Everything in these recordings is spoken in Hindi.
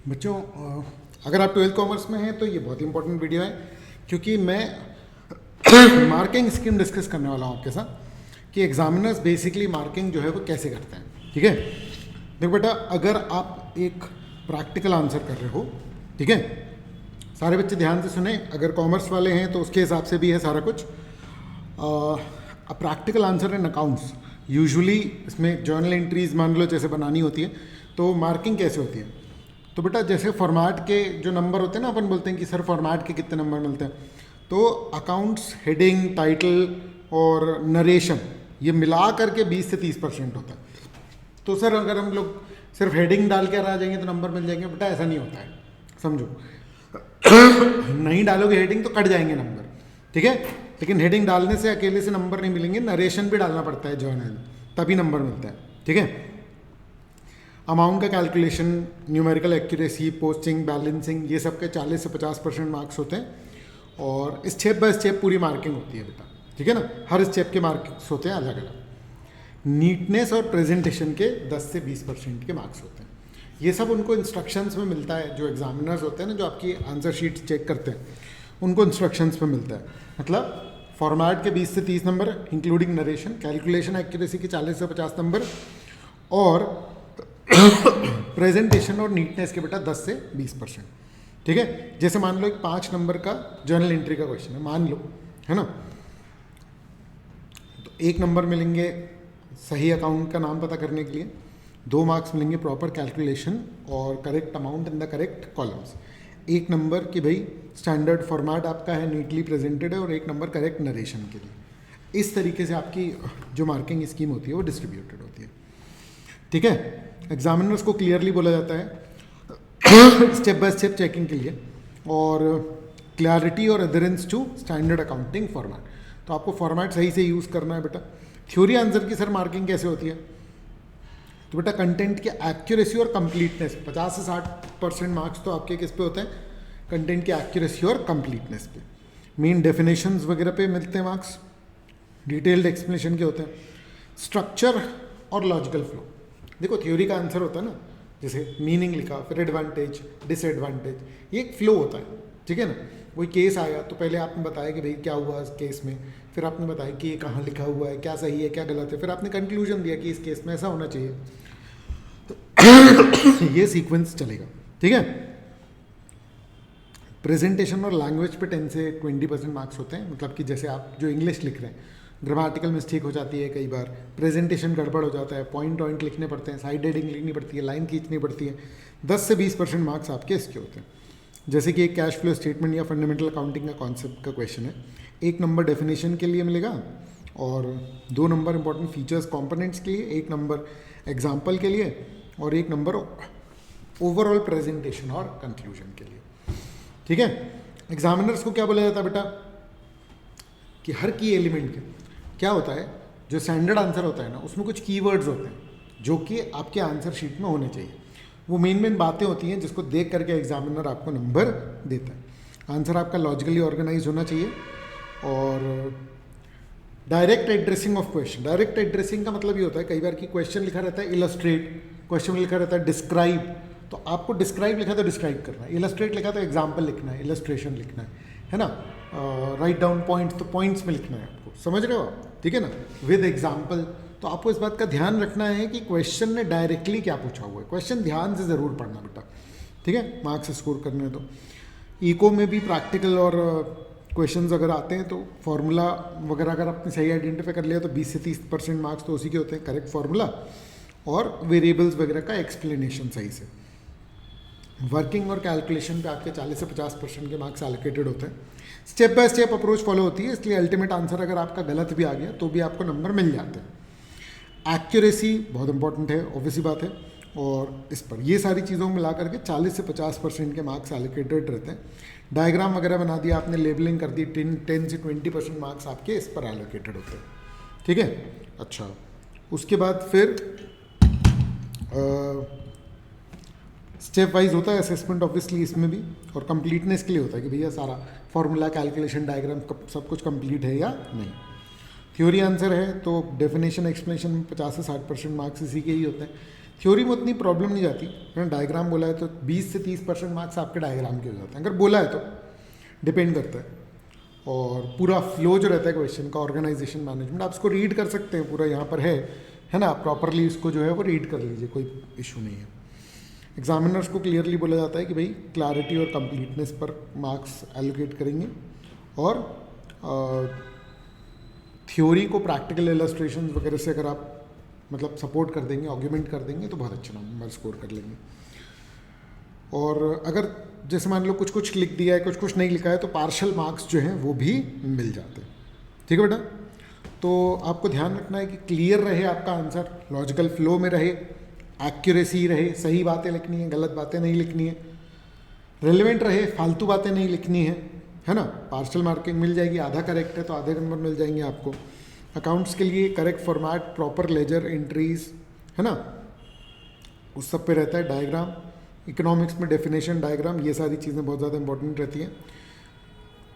बच्चों अगर आप 12th कॉमर्स में हैं तो ये बहुत ही इंपॉर्टेंट वीडियो है, क्योंकि मैं मार्किंग स्कीम डिस्कस करने वाला हूँ आपके साथ कि एग्जामिनर्स बेसिकली मार्किंग जो है वो कैसे करते हैं। ठीक है, देखो बेटा, अगर आप एक प्रैक्टिकल आंसर कर रहे हो, ठीक है, सारे बच्चे ध्यान से सुने, अगर कॉमर्स वाले हैं तो उसके हिसाब से भी है सारा कुछ। Practical answer in accounts usually इसमें जर्नल एंट्रीज मान लो जैसे बनानी होती है, तो मार्किंग कैसे होती है। तो बेटा जैसे फॉर्मेट के जो नंबर होते हैं ना, अपन बोलते हैं कि सर फॉर्मेट के कितने नंबर मिलते हैं, तो अकाउंट्स हेडिंग, टाइटल और नरेशन ये मिला करके 20 से 30% होता है। तो सर अगर हम लोग सिर्फ हेडिंग डाल के आ जाएंगे तो नंबर मिल जाएंगे, बेटा ऐसा नहीं होता है, समझो। नहीं डालोगे हेडिंग तो कट जाएंगे नंबर, ठीक है, लेकिन हेडिंग डालने से अकेले से नंबर नहीं मिलेंगे, नरेशन भी डालना पड़ता है जर्नल, तभी नंबर मिलता है। ठीक है, अमाउंट का calculation, numerical accuracy, posting, balancing, ये सब के 40 से 50% मार्क्स होते हैं। और स्टेप बाय स्टेप पूरी मार्किंग होती है बेटा, ठीक है ना, हर स्टेप के मार्क्स होते हैं अलग अलग। नीटनेस और प्रेजेंटेशन के 10 से 20% के मार्क्स होते हैं। ये सब उनको इंस्ट्रक्शंस में मिलता है, जो एग्जामिनर्स होते हैं ना, जो आपकी आंसर शीट चेक करते हैं, उनको इंस्ट्रक्शंस में मिलता है। मतलब फॉर्मेट के 20 से 30 number including narration, calculation accuracy के 40 से 50 नंबर, और प्रेजेंटेशन और नीटनेस के बेटा 10 से 20%। ठीक है, जैसे मान लो एक 5 नंबर का जर्नल एंट्री का क्वेश्चन है, मान लो, है ना, तो 1 नंबर मिलेंगे सही अकाउंट का नाम पता करने के लिए, 2 मार्क्स मिलेंगे प्रॉपर कैलकुलेशन और correct amount in the correct columns, 1 number कि भाई स्टैंडर्ड फॉर्मेट आपका है, नीटली प्रेजेंटेड है, और 1 नंबर करेक्ट नरेशन के लिए। इस तरीके से आपकी जो मार्किंग स्कीम होती है वो डिस्ट्रीब्यूटेड होती है। ठीक है, एग्जामिनर्स को क्लियरली बोला जाता है स्टेप बाय स्टेप चेकिंग के लिए, और क्लैरिटी और adherence to standard accounting format. तो आपको फॉर्मेट सही से यूज़ करना है बेटा। थ्योरी आंसर की सर मार्किंग कैसे होती है, तो बेटा कंटेंट की एक्यूरेसी और कंप्लीटनेस, 50 से 60% मार्क्स तो आपके किस पे होते हैं, कंटेंट की एक्यूरेसी और कंप्लीटनेस पे। मेन डेफिनेशंस वगैरह पे मिलते हैं मार्क्स, डिटेल्ड एक्सप्लेनेशन के होते हैं, स्ट्रक्चर और लॉजिकल फ्लो। देखो थ्योरी का आंसर होता है ना, जैसे मीनिंग लिखा, फिर एडवांटेज, डिसएडवांटेज, ये एक फ्लो होता है। ठीक है ना, कोई केस आया तो पहले आपने बताया कि भाई क्या हुआ इस केस में, फिर आपने बताया कि ये कहाँ लिखा हुआ है, क्या सही है क्या गलत है, फिर आपने कंक्लूजन दिया कि इस केस में ऐसा होना चाहिए। तो ये सीक्वेंस चलेगा। ठीक है, प्रेजेंटेशन और लैंग्वेज पे 10 से 20% मार्क्स होते हैं। मतलब कि जैसे आप जो इंग्लिश लिख रहे हैं, ग्रामेटिकल मिस्टेक हो जाती है कई बार, प्रेजेंटेशन गड़बड़ हो जाता है, पॉइंट पॉइंट लिखने पड़ते हैं, साइड हेडिंग लिखनी पड़ती है, लाइन खींचनी पड़ती है, 10 से 20% मार्क्स आपके इसके होते हैं। जैसे कि एक कैश फ्लो स्टेटमेंट या फंडामेंटल अकाउंटिंग का कॉन्सेप्ट का क्वेश्चन है, 1 नंबर डेफिनेशन के लिए मिलेगा, और 2 नंबर इंपॉर्टेंट फीचर्स कॉम्पोनेंट्स के लिए, 1 नंबर एग्जाम्पल के लिए, और 1 नंबर ओवरऑल प्रेजेंटेशन और कंक्लूजन के लिए। ठीक है, एग्जामिनर्स को क्या बोला जाता है बेटा, कि हर की एलिमेंट के क्या होता है, जो स्टैंडर्ड आंसर होता है ना, उसमें कुछ कीवर्ड्स होते हैं जो कि आपके आंसर शीट में होने चाहिए। वो मेन बातें होती हैं जिसको देख करके एग्जामिनर आपको नंबर देता है। आंसर आपका लॉजिकली ऑर्गेनाइज होना चाहिए, और direct addressing of question. Direct addressing का मतलब ये होता है, कई बार कि क्वेश्चन लिखा रहता है इलस्ट्रेट, क्वेश्चन लिखा रहता है डिस्क्राइब, तो आपको डिस्क्राइब लिखा तो डिस्क्राइब करना है, इलस्ट्रेट लिखा तो एग्जाम्पल लिखना है, इलस्ट्रेशन लिखना है ना, राइट डाउन पॉइंट्स तो पॉइंट्स में लिखना है आपको, समझ रहे हो आप, ठीक है ना, विद एग्जाम्पल। तो आपको इस बात का ध्यान रखना है कि क्वेश्चन ने डायरेक्टली क्या पूछा हुआ है, क्वेश्चन ध्यान से ज़रूर पढ़ना बेटा। ठीक है, मार्क्स स्कोर करने हैं तो। इको में भी प्रैक्टिकल और क्वेश्चंस अगर आते हैं तो फार्मूला वगैरह अगर आपने सही आइडेंटिफाई कर लिया तो 20 से 30% मार्क्स तो उसी के होते हैं, करेक्ट फार्मूला और वेरिएबल्स वगैरह का एक्सप्लेनेशन सही से। वर्किंग और कैलकुलेशन पे आपके 40 से 50% के मार्क्स एलोकेटेड होते हैं। Step by step approach follow होती है, इसलिए अल्टीमेट आंसर अगर आपका गलत भी आ गया तो भी आपको नंबर मिल जाते हैं। एक्यूरेसी बहुत इंपॉर्टेंट है, ऑब्वियसली बात है, और इस पर ये सारी चीज़ों में मिला करके 40 से 50% के मार्क्स एलोकेटेड रहते हैं। डायग्राम वगैरह बना दिया आपने, लेबलिंग कर दी, 10 से 20% मार्क्स आपके इस पर एलोकेटेड होते हैं। ठीक है, अच्छा, उसके बाद फिर स्टेप वाइज होता है असेसमेंट ऑब्वियसली इसमें भी, और कंप्लीटनेस के लिए होता है कि भैया सारा फॉर्मूला, कैलकुलेशन, डायग्राम सब कुछ कंप्लीट है या नहीं। थ्योरी आंसर है तो डेफिनेशन एक्सप्लेनेशन में 50 से 60% मार्क्स इसी के ही होते हैं। थ्योरी में उतनी प्रॉब्लम नहीं जाती, मैंने डायग्राम बोला है तो 20 से 30% मार्क्स आपके डायग्राम के हो जाते हैं, अगर बोला है तो डिपेंड करता है। और पूरा फ्लो जो रहता है क्वेश्चन का, ऑर्गेनाइजेशन मैनेजमेंट, आप इसको रीड कर सकते हैं, पूरा यहाँ पर है ना, प्रॉपरली इसको जो है वो रीड कर लीजिए, कोई इशू नहीं है। एग्जामिनर्स को क्लियरली बोला जाता है कि भाई क्लैरिटी और कंप्लीटनेस पर मार्क्स एलोकेट करेंगे, और थ्योरी को प्रैक्टिकल इलस्ट्रेशन वगैरह से अगर आप मतलब सपोर्ट कर देंगे, आर्ग्यूमेंट कर देंगे, तो बहुत अच्छा नंबर स्कोर कर लेंगे। और अगर जैसे मान लो कुछ कुछ लिख दिया है, कुछ कुछ नहीं लिखा है, तो पार्शल मार्क्स जो हैं वो भी मिल जाते हैं। ठीक है बेटा, तो आपको ध्यान रखना है कि क्लियर रहे आपका आंसर, लॉजिकल फ्लो में रहे, एक्यूरेसी रहे, सही बातें लिखनी है, गलत बातें नहीं लिखनी है, रेलेवेंट रहे, फालतू बातें नहीं लिखनी है ना। पार्शल मार्किंग मिल जाएगी, आधा करेक्ट है तो आधे नंबर मिल जाएंगे आपको। अकाउंट्स के लिए correct format, proper ledger entries, है ना, उस सब पे रहता है। डायग्राम, इकोनॉमिक्स में डेफिनेशन डायग्राम, ये सारी चीज़ें बहुत ज़्यादा इंपॉर्टेंट रहती हैं।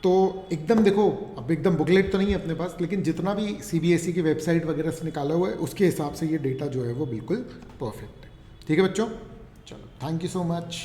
तो एकदम देखो, अब एकदम बुकलेट तो नहीं है अपने पास, लेकिन जितना भी CBSE की वेबसाइट वगैरह से निकाला हुआ है उसके हिसाब से ये डेटा जो है वो बिल्कुल परफेक्ट है। ठीक है बच्चों, चलो, थैंक यू सो मच।